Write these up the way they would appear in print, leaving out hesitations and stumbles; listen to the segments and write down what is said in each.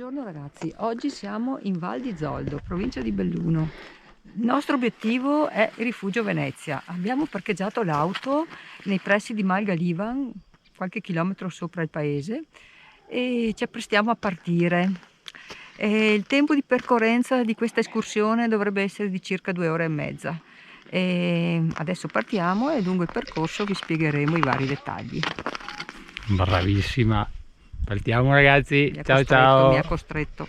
Buongiorno ragazzi, oggi siamo in Val di Zoldo, provincia di Belluno. Il nostro obiettivo è il Rifugio Venezia. Abbiamo parcheggiato l'auto nei pressi di Malgalivan, qualche chilometro sopra il paese, e ci apprestiamo a partire. Il tempo di percorrenza di questa escursione dovrebbe essere di circa 2 ore e mezza. Adesso partiamo e lungo il percorso vi spiegheremo i vari dettagli. Bravissima, partiamo ragazzi, ciao Mi ciao. ha costretto.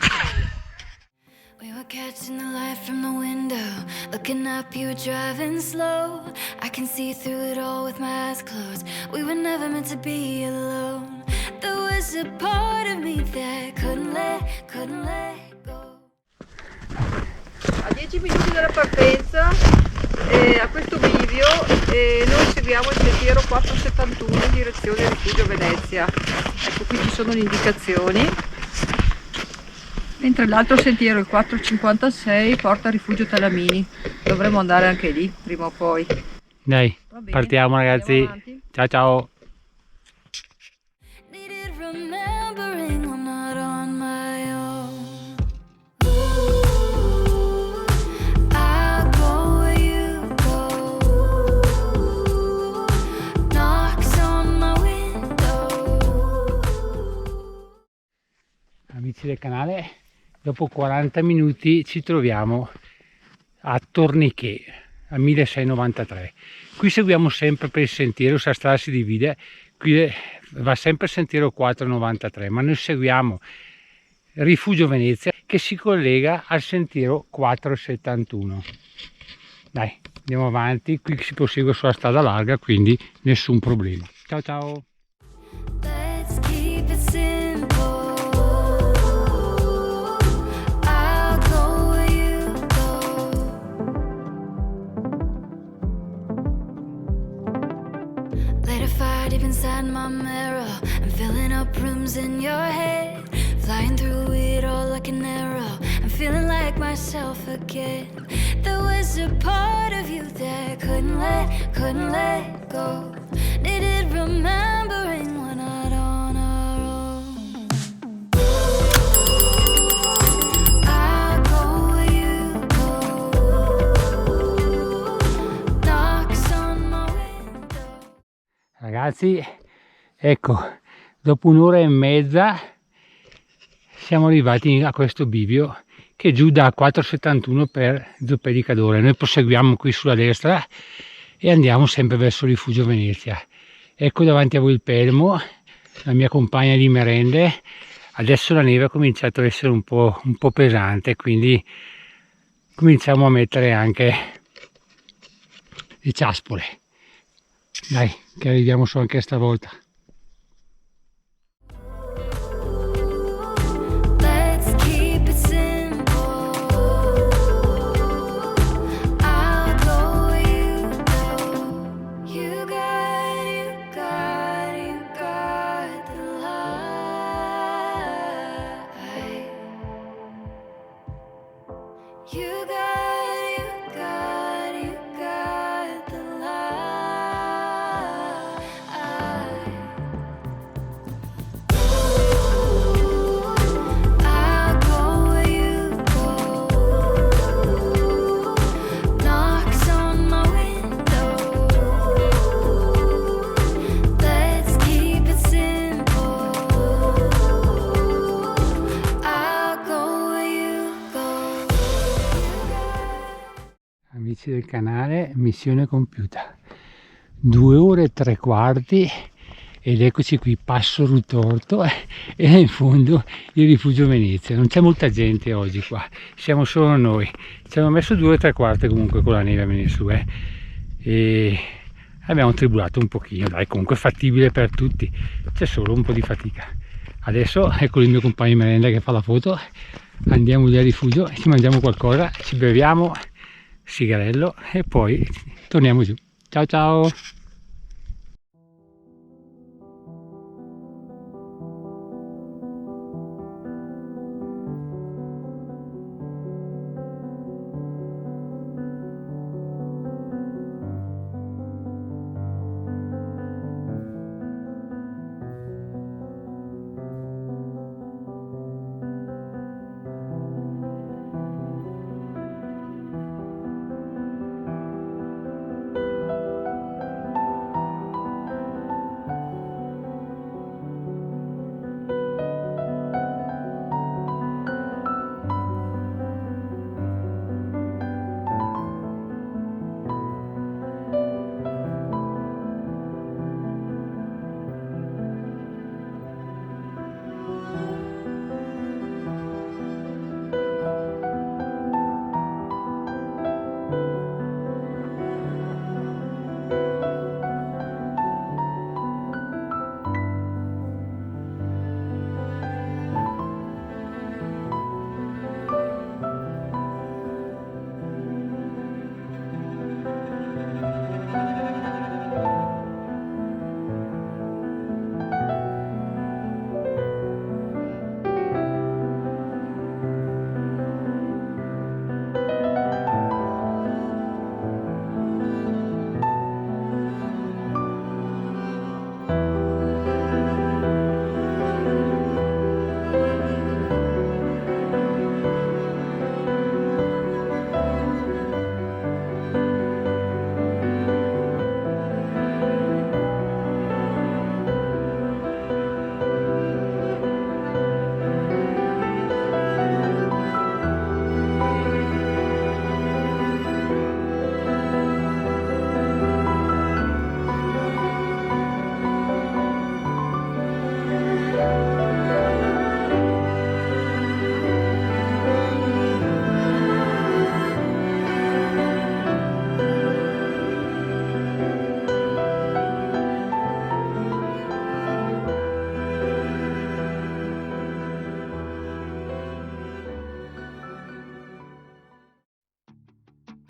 We were catching the light from the window, looking up, you were driving slow. I can see through it all with my eyes closed. We were never meant to be alone. There was a part of me that couldn't let go. A 10 minuti dalla partenza, a questo bivio, noi seguiamo il sentiero 471 in direzione Rifugio Venezia. Ecco, qui ci sono le indicazioni. Mentre l'altro sentiero, il 456, porta a Rifugio Talamini. Dovremo andare anche lì, prima o poi. Dai, partiamo ragazzi, ciao ciao. Needed remembering I'm not on my own. I'll go where you go. Knocks on my window. Amici del canale, dopo 40 minuti ci troviamo a Torniché, a 1693. Qui seguiamo sempre per il sentiero, la strada si divide, qui va sempre il sentiero 493, ma noi seguiamo Rifugio Venezia che si collega al sentiero 471. Dai, andiamo avanti, qui si prosegue sulla strada larga, quindi nessun problema. Ciao ciao! Let's keep it simple. I'll go where you go. Light a fire deep inside my mirror. I'm filling up rooms in your head. Flying through it all like an arrow. I'm feeling like myself again. There was a part of you that couldn't let go. Needed remembering we're not on our own. I'll go where you go. Knocks on my window. Ragazzi, ecco, dopo un'ora e mezza siamo arrivati a questo bivio che è giù da 471 per Zoppedicadore. Noi proseguiamo qui sulla destra e andiamo sempre verso Rifugio Venezia. Ecco davanti a voi il Pelmo, la mia compagna di merende. Adesso la neve ha cominciato ad essere un po' pesante, quindi cominciamo a mettere anche le ciaspole. Dai, che arriviamo su anche stavolta. Let's keep it simple. I'll go where you go. You got the light. You got the light. I'll go where you go. Knocks on my window. Let's keep it simple. I'll go where you go. Amici del canale, missione compiuta. 2 ore e 3 quarti ed eccoci qui, passo ritorto e in fondo il Rifugio Venezia. Non c'è molta gente oggi qua, siamo solo noi. Ci abbiamo messo 2 ore e 3 quarti comunque con la neve a venire su e abbiamo tribolato un pochino, dai, comunque fattibile per tutti, c'è solo un po' di fatica. Adesso ecco il mio compagno di merenda che fa la foto, andiamo lì al rifugio, ci mangiamo qualcosa, ci beviamo sigarello e poi torniamo giù. Ciao ciao!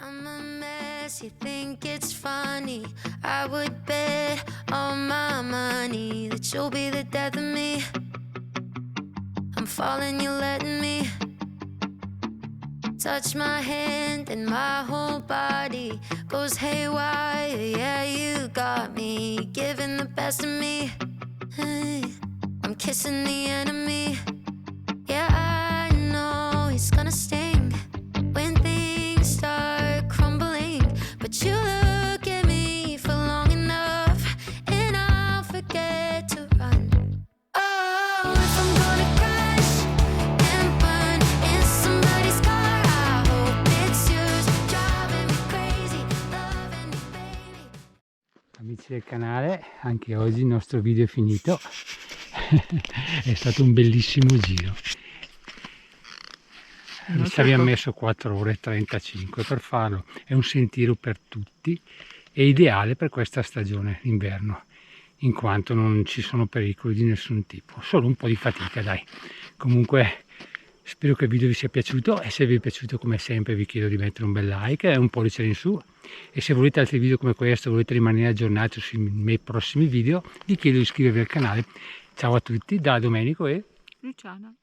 I'm a mess, you think it's funny. I would bet all my money that you'll be the death of me. I'm falling, you're letting me touch my hand and my whole body goes haywire. Yeah, you got me giving the best of me. Hey, I'm kissing the enemy. Yeah, I know it's gonna sting when things start crumbling, but you look at me for long enough and I'll forget to run. Oh, if I'm gonna crash and burn in somebody's car, I hope it's yours, driving me crazy, loving me, baby. Amici del canale, anche oggi il nostro video è finito. È stato un bellissimo giro. Ci abbiamo messo 4 ore e 35 per farlo. È un sentiero per tutti, è ideale per questa stagione d'inverno, in quanto non ci sono pericoli di nessun tipo, solo un po' di fatica, dai. Comunque spero che il video vi sia piaciuto, e se vi è piaciuto, come sempre, vi chiedo di mettere un bel like e un pollice in su, e se volete altri video come questo, volete rimanere aggiornati sui miei prossimi video, vi chiedo di iscrivervi al canale. Ciao a tutti da Domenico e Luciana.